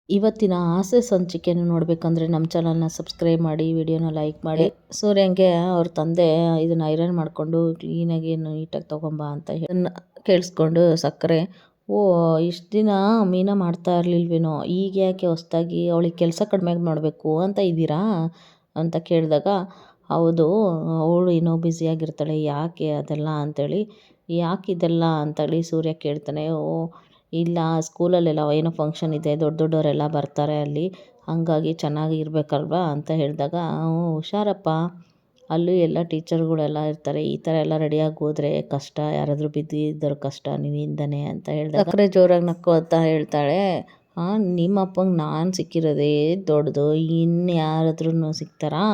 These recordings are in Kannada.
ಇವತ್ತಿನ ಆಸೆ ಸಂಚಿಕೆಯನ್ನು ನೋಡಬೇಕಂದ್ರೆ ನಮ್ಮ ಚಾನಲ್ನ ಸಬ್ಸ್ಕ್ರೈಬ್ ಮಾಡಿ, ವಿಡಿಯೋನ ಲೈಕ್ ಮಾಡಿ. ಸೂರ್ಯಂಗೆ ಅವ್ರ ತಂದೆ ಇದನ್ನು ಐರನ್ ಮಾಡಿಕೊಂಡು ಕ್ಲೀನಾಗಿ ನೀಟಾಗಿ ತೊಗೊಂಬ ಅಂತ ಕೇಳಿಸ್ಕೊಂಡು ಸಕ್ಕರೆ, ಓ ಇಷ್ಟು ದಿನ ಮೀನಾ ಮಾಡ್ತಾ ಇರಲಿಲ್ವೇನೋ, ಈಗ ಯಾಕೆ ಹೊಸ್ದಾಗಿ ಅವಳಿಗೆ ಕೆಲಸ ಕಡಿಮೆ ಮಾಡಬೇಕು ಅಂತ ಇದ್ದೀರಾ ಅಂತ ಕೇಳಿದಾಗ, ಹೌದು ಅವಳು ಏನೋ ಬ್ಯುಸಿಯಾಗಿರ್ತಾಳೆ, ಯಾಕೆ ಅದೆಲ್ಲ ಅಂಥೇಳಿ, ಯಾಕಿದೆಲ್ಲ ಅಂತೇಳಿ ಸೂರ್ಯ ಕೇಳ್ತಾನೆ. ಓ ಇಲ್ಲ, ಸ್ಕೂಲಲ್ಲೆಲ್ಲ ಏನೋ ಫಂಕ್ಷನ್ ಇದೆ, ದೊಡ್ಡವರೆಲ್ಲ ಬರ್ತಾರೆ ಅಲ್ಲಿ, ಹಾಗಾಗಿ ಚೆನ್ನಾಗಿ ಇರಬೇಕಲ್ವಾ ಅಂತ ಹೇಳಿದಾಗ, ಹುಷಾರಪ್ಪ, ಅಲ್ಲಿ ಎಲ್ಲ ಟೀಚರ್ಗಳೆಲ್ಲ ಇರ್ತಾರೆ, ಈ ಥರ ಎಲ್ಲ ರೆಡಿಯಾಗಿ ಹೋದರೆ ಕಷ್ಟ, ಯಾರಾದರೂ ಬಿದ್ದಿದ್ದರು ಕಷ್ಟ ನಿನ್ನಿಂದನೇ ಅಂತ ಹೇಳಿದಾಗ ಸಕ್ಕರೆ ಜೋರಾಗಿ ನಕ್ಕೋತಾ ಹೇಳ್ತಾಳೆ, ನಿಮ್ಮ ಅಪ್ಪಂಗೆ ನಾನು ಸಿಕ್ಕಿರೋದೇ ದೊಡ್ಡದು, ಇನ್ನು ಯಾರಾದ್ರೂ ಸಿಗ್ತಾರಾ,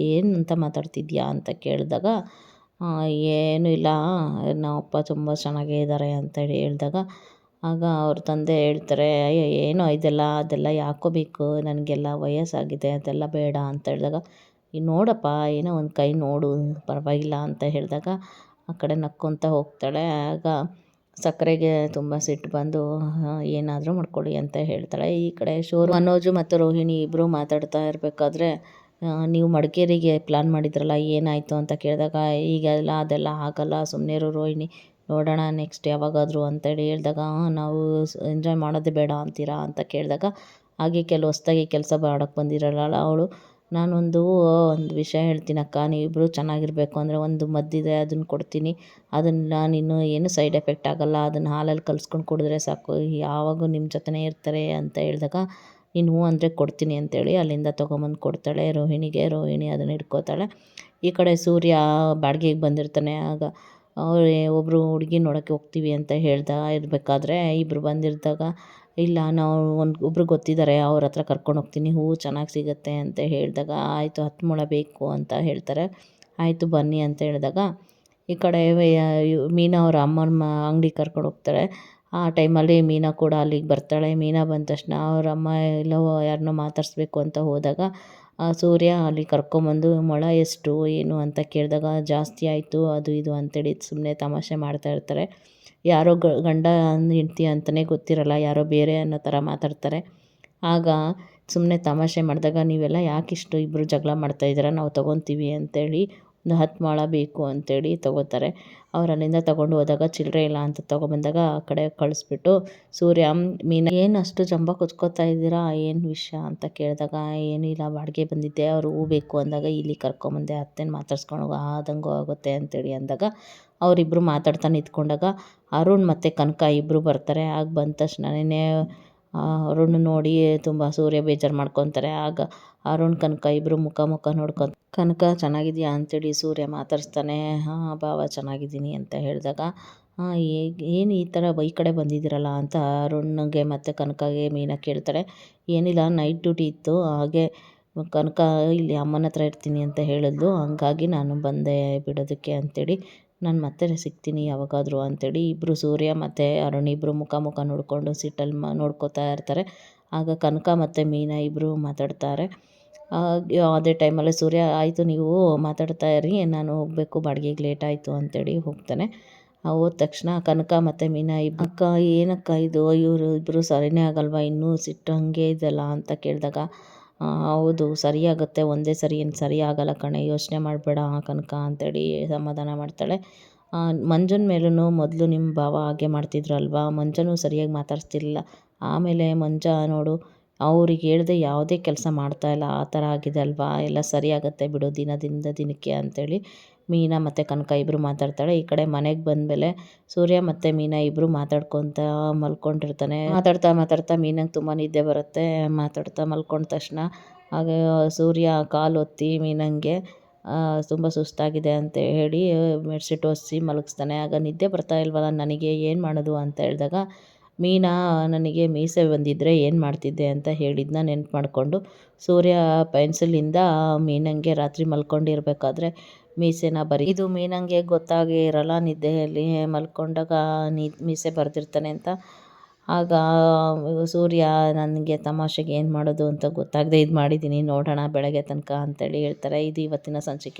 ಏನು ಅಂತ ಮಾತಾಡ್ತಿದ್ಯಾ ಅಂತ ಕೇಳಿದಾಗ, ಏನೂ ಇಲ್ಲ, ನಮ್ಮಪ್ಪ ತುಂಬ ಚೆನ್ನಾಗೇ ಇದ್ದಾರೆ ಅಂತೇಳಿ ಹೇಳಿದಾಗ, ಆಗ ಅವ್ರ ತಂದೆ ಹೇಳ್ತಾರೆ, ಅಯ್ಯೋ ಏನೋ ಇದೆಲ್ಲ ಅದೆಲ್ಲ ಯಾಕೋ ಬೇಕು, ನನಗೆಲ್ಲ ವಯಸ್ಸಾಗಿದೆ, ಅದೆಲ್ಲ ಬೇಡ ಅಂತ ಹೇಳಿದಾಗ, ಈಗ ನೋಡಪ್ಪ ಏನೋ ಒಂದು ಕೈ ನೋಡು ಪರವಾಗಿಲ್ಲ ಅಂತ ಹೇಳಿದಾಗ ಆ ಕಡೆ ನಕ್ಕೊತ ಹೋಗ್ತಾಳೆ. ಆಗ ಸಕ್ಕರೆಗೆ ತುಂಬ ಸಿಟ್ಟು ಬಂದು, ಏನಾದರೂ ಮಾಡ್ಕೊಳ್ಳಿ ಅಂತ ಹೇಳ್ತಾಳೆ. ಈ ಕಡೆ ಮನೋಜು ಮತ್ತು ರೋಹಿಣಿ ಇಬ್ಬರು ಮಾತಾಡ್ತಾ ಇರಬೇಕಾದ್ರೆ, ನೀವು ಮಡಿಕೇರಿಗೆ ಪ್ಲ್ಯಾನ್ ಮಾಡಿದ್ರಲ್ಲ ಏನಾಯಿತು ಅಂತ ಕೇಳಿದಾಗ, ಈಗೆಲ್ಲ ಅದೆಲ್ಲ ಆಗಲ್ಲ, ಸುಮ್ಮನೆ ರೋಹಿಣಿ, ನೋಡೋಣ ನೆಕ್ಸ್ಟ್ ಯಾವಾಗಾದರೂ ಅಂತೇಳಿ ಹೇಳಿದಾಗ, ನಾವು ಎಂಜಾಯ್ ಮಾಡೋದೇ ಬೇಡ ಅಂತೀರಾ ಅಂತ ಕೇಳಿದಾಗ, ಹಾಗೆ ಹೊಸ್ದಾಗಿ ಕೆಲಸ ಮಾಡೋಕ್ಕೆ ಬಂದಿರಲ್ಲ ಅವಳು, ನಾನೊಂದು ವಿಷಯ ಹೇಳ್ತೀನಿ ಅಕ್ಕ, ನೀವಿಬ್ಬರು ಚೆನ್ನಾಗಿರಬೇಕು ಅಂದರೆ ಒಂದು ಮದ್ದಿದೆ, ಅದನ್ನು ಕೊಡ್ತೀನಿ, ಅದನ್ನು ನೀನು ಏನು ಸೈಡ್ ಎಫೆಕ್ಟ್ ಆಗೋಲ್ಲ, ಅದನ್ನು ಹಾಲಲ್ಲಿ ಕಲಿಸ್ಕೊಂಡು ಕುಡಿದ್ರೆ ಸಾಕು, ಯಾವಾಗೂ ನಿಮ್ಮ ಜೊತೆನೇ ಇರ್ತಾರೆ ಅಂತ ಹೇಳಿದಾಗ, ನೀನು ಹ್ಞೂ ಅಂದರೆ ಕೊಡ್ತೀನಿ ಅಂತೇಳಿ ಅಲ್ಲಿಂದ ತೊಗೊಂಬಂದು ಕೊಡ್ತಾಳೆ ರೋಹಿಣಿಗೆ. ರೋಹಿಣಿ ಅದನ್ನು ಇಟ್ಕೋತಾಳೆ. ಈ ಕಡೆ ಸೂರ್ಯ ಬಾಡಿಗೆಗೆ ಬಂದಿರ್ತಾನೆ. ಆಗ ಒಬ್ಬರು ಹುಡುಗಿ ನೋಡೋಕ್ಕೆ ಹೋಗ್ತೀವಿ ಅಂತ ಇರಬೇಕಾದ್ರೆ ಇಬ್ಬರು ಬಂದಿರಿದಾಗ, ಇಲ್ಲ ನಾವು ಒಬ್ಬರು ಗೊತ್ತಿದ್ದಾರೆ, ಅವ್ರ ಹತ್ರ ಕರ್ಕೊಂಡು ಹೋಗ್ತೀನಿ, ಹೂವು ಚೆನ್ನಾಗಿ ಸಿಗುತ್ತೆ ಅಂತ ಹೇಳಿದಾಗ, ಆಯಿತು 10 ಮೊಳ ಬೇಕು ಅಂತ ಹೇಳ್ತಾರೆ. ಆಯಿತು ಬನ್ನಿ ಅಂತ ಹೇಳಿದಾಗ, ಈ ಕಡೆ ಮೀನಾ ಅವ್ರ ಅಮ್ಮನ ಅಂಗಡಿಗೆ ಕರ್ಕೊಂಡು ಹೋಗ್ತಾಳೆ. ಆ ಟೈಮಲ್ಲಿ ಮೀನಾ ಕೂಡ ಅಲ್ಲಿಗೆ ಬರ್ತಾಳೆ. ಮೀನಾ ಬಂದ ತಕ್ಷಣ ಅವ್ರ ಅಮ್ಮ ಎಲ್ಲೋ ಯಾರನ್ನೋ ಮಾತಾಡಿಸ್ಬೇಕು ಅಂತ ಹೋದಾಗ, ಸೂರ್ಯ ಅಲ್ಲಿ ಕರ್ಕೊಂಬಂದು ಮೊಳ ಎಷ್ಟು ಏನು ಅಂತ ಕೇಳಿದಾಗ, ಜಾಸ್ತಿ ಆಯಿತು ಅದು ಇದು ಅಂತೇಳಿ ಸುಮ್ಮನೆ ತಮಾಷೆ ಮಾಡ್ತಾ ಇರ್ತಾರೆ. ಯಾರೋ ಗಂಡ ಹೆಂಡ್ತಿ ಅಂತಲೇ ಗೊತ್ತಿರಲ್ಲ, ಯಾರೋ ಬೇರೆ ಅನ್ನೋ ಥರ ಮಾತಾಡ್ತಾರೆ. ಆಗ ಸುಮ್ಮನೆ ತಮಾಷೆ ಮಾಡಿದಾಗ, ನೀವೆಲ್ಲ ಯಾಕಿಷ್ಟು ಇಬ್ಬರು ಜಗಳ ಮಾಡ್ತಾಯಿದ್ದೀರಾ, ನಾವು ತೊಗೊತೀವಿ ಅಂತೇಳಿ ಒಂದು 10 ಮೊಳ ಬೇಕು ಅಂತೇಳಿ ತೊಗೋತಾರೆ. ಅವ್ರು ಅಲ್ಲಿಂದ ತೊಗೊಂಡು ಹೋದಾಗ ಚಿಲ್ಲರೆ ಇಲ್ಲ ಅಂತ ತೊಗೊಂಬಂದಾಗ ಆ ಕಡೆ ಕಳಿಸ್ಬಿಟ್ಟು, ಸೂರ್ಯ ಮೀನಾ, ಏನು ಅಷ್ಟು ಜಂಬ ಕೊಚ್ಕೋತಾ ಇದ್ದೀರಾ, ಏನು ವಿಷಯ ಅಂತ ಕೇಳಿದಾಗ, ಏನಿಲ್ಲ ಬಾಡಿಗೆ ಬಂದಿದ್ದೆ, ಅವರು ಹೂ ಬೇಕು ಅಂದಾಗ ಇಲ್ಲಿ ಕರ್ಕೊಂಬಂದೆ, ಅತ್ತೆನ ಮಾತಾಡ್ಸ್ಕೊಂಡು ಆದಂಗೂ ಆಗುತ್ತೆ ಅಂತೇಳಿ ಅಂದಾಗ, ಅವರಿಬ್ಬರು ಮಾತಾಡ್ತಾ ನಿಂತ್ಕೊಂಡಾಗ ಅರುಣ್ ಮತ್ತು ಕನಕ ಇಬ್ಬರು ಬರ್ತಾರೆ. ಆಗ ಬಂದ ತಕ್ಷಣನೇ ಅರುಣ್ ನೋಡಿ ತುಂಬ ಸೂರ್ಯ ಬೇಜಾರು ಮಾಡ್ಕೊತಾರೆ. ಆಗ ಅರುಣ್ ಕನಕ ಇಬ್ಬರು ಮುಖ ನೋಡ್ಕೊಂಡು, ಕನಕ ಚೆನ್ನಾಗಿದೆಯಾ ಅಂತೇಳಿ ಸೂರ್ಯ ಮಾತಾಡಿಸ್ತಾನೆ. ಹಾಂ ಭಾವ ಚೆನ್ನಾಗಿದ್ದೀನಿ ಅಂತ ಹೇಳಿದಾಗ, ಏನು ಈ ಥರ ಈ ಕಡೆ ಬಂದಿದ್ದೀರಲ್ಲ ಅಂತ ಅರುಣ್ಗೆ ಮತ್ತು ಕನಕಗೆ ಮೀನಾ ಕೇಳ್ತಾಳೆ. ಏನಿಲ್ಲ, ನೈಟ್ ಡ್ಯೂಟಿ ಇತ್ತು, ಹಾಗೆ ಕನಕ ಇಲ್ಲಿ ಅಮ್ಮನ ಹತ್ರ ಇರ್ತೀನಿ ಅಂತ ಹೇಳಿದ್ಲು, ಹಂಗಾಗಿ ನಾನು ಬಂದೆ ಬಿಡೋದಕ್ಕೆ ಅಂತೇಳಿ, ನಾನು ಮತ್ತೆ ಸಿಗ್ತೀನಿ ಯಾವಾಗಾದರೂ ಅಂತೇಳಿ ಇಬ್ಬರು ಸೂರ್ಯ ಮತ್ತು ಅರುಣ್ ಇಬ್ಬರು ಮುಖ ನೋಡಿಕೊಂಡು ಸಿಟ್ಟಲ್ಲಿ ನೋಡ್ಕೋತಾ ಇರ್ತಾರೆ. ಆಗ ಕನಕ ಮತ್ತು ಮೀನಾ ಇಬ್ಬರು ಮಾತಾಡ್ತಾರೆ. ಅದೇ ಟೈಮಲ್ಲಿ ಸೂರ್ಯ, ಆಯಿತು ನೀವು ಮಾತಾಡ್ತಾ ಇರಿ, ನಾನು ಹೋಗಬೇಕು, ಬಾಡಿಗೆಗೆ ಲೇಟ್ ಆಯಿತು ಅಂತೇಳಿ ಹೋಗ್ತಾನೆ. ಹೋದ ತಕ್ಷಣ ಕನಕ ಮತ್ತು ಮೀನಾ ಅಕ್ಕ ಏನಕ್ಕ ಇದು, ಇವರು ಇಬ್ಬರು ಸರಿಯೇ ಆಗಲ್ವಾ, ಇನ್ನೂ ಸಿಟ್ಟು ಹಂಗೆ ಇದೆಲ್ಲ ಅಂತ ಕೇಳಿದಾಗ, ಹೌದು ಸರಿಯಾಗುತ್ತೆ, ಒಂದೇ ಸರಿ ಏನು ಸರಿ ಆಗಲ್ಲ ಕಣೆ, ಯೋಚನೆ ಮಾಡಬೇಡ ಕನಕ ಅಂತೇಳಿ ಸಮಾಧಾನ ಮಾಡ್ತಾಳೆ. ಮಂಜುನ ಮೇಲೂ ಮೊದಲು ನಿಮ್ಮ ಭಾವ ಹಾಗೆ ಮಾಡ್ತಿದ್ರಲ್ವಾ, ಮಂಜನೂ ಸರಿಯಾಗಿ ಮಾತಾಡ್ಸ್ತಿರ್ಲಿಲ್ಲ, ಆಮೇಲೆ ಮಂಜ ನೋಡು ಅವ್ರಿಗೆ ಹೇಳ್ದೆ ಯಾವುದೇ ಕೆಲಸ ಮಾಡ್ತಾಯಿಲ್ಲ, ಆ ಥರ ಆಗಿದೆ ಅಲ್ವಾ, ಎಲ್ಲ ಸರಿಯಾಗುತ್ತೆ ಬಿಡು ದಿನದಿಂದ ದಿನಕ್ಕೆ ಅಂತೇಳಿ ಮೀನಾ ಮತ್ತು ಕನಕ ಇಬ್ಬರು ಮಾತಾಡ್ತಾಳೆ. ಈ ಕಡೆ ಮನೆಗೆ ಬಂದಮೇಲೆ ಸೂರ್ಯ ಮತ್ತು ಮೀನಾ ಇಬ್ಬರು ಮಾತಾಡ್ಕೊತ ಮಲ್ಕೊಂಡಿರ್ತಾನೆ. ಮಾತಾಡ್ತಾ ಮೀನಾಗೆ ತುಂಬ ನಿದ್ದೆ ಬರುತ್ತೆ. ಮಾತಾಡ್ತಾ ಮಲ್ಕೊಂಡ ತಕ್ಷಣ ಹಾಗೆ ಸೂರ್ಯ ಕಾಲು ಒತ್ತಿ ಮೀನಂಗೆ ತುಂಬ ಸುಸ್ತಾಗಿದೆ ಅಂತ ಹೇಳಿ ಬೆಡ್ಶೀಟ್ ಒರೆಸಿ ಮಲಗಿಸ್ತಾನೆ. ಆಗ ನಿದ್ದೆ ಬರ್ತಾ ಇಲ್ವಲ್ಲ ನನಗೆ, ಏನು ಮಾಡೋದು ಅಂತ ಹೇಳಿದಾಗ, ಮೀನಾ ನನಗೆ ಮೀಸೆ ಬಂದಿದ್ದರೆ ಏನು ಮಾಡ್ತಿದ್ದೆ ಅಂತ ಹೇಳಿದ್ನ ನೆನ್ಪು ಮಾಡಿಕೊಂಡು, ಸೂರ್ಯ ಪೆನ್ಸಿಲಿಂದ ಮೀನಂಗೆ ರಾತ್ರಿ ಮಲ್ಕೊಂಡಿರ್ಬೇಕಾದ್ರೆ ಮೀಸೆನ ಇದು ಮೀನಂಗೆ ಗೊತ್ತಾಗೇ ಇರಲ್ಲ, ನಿದ್ದೆಯಲ್ಲಿ ಮಲ್ಕೊಂಡಾಗ ಮೀಸೆ ಬರೆದಿರ್ತಾನೆ ಅಂತ. ಆಗ ಸೂರ್ಯ, ನನಗೆ ತಮಾಷೆಗೆ ಏನು ಮಾಡೋದು ಅಂತ ಗೊತ್ತಾಗದೆ ಇದು ಮಾಡಿದ್ದೀನಿ, ನೋಡೋಣ ಬೆಳಗ್ಗೆ ತನಕ ಅಂತೇಳಿ ಹೇಳ್ತಾರೆ. ಇದು ಇವತ್ತಿನ ಸಂಚಿಕೆ.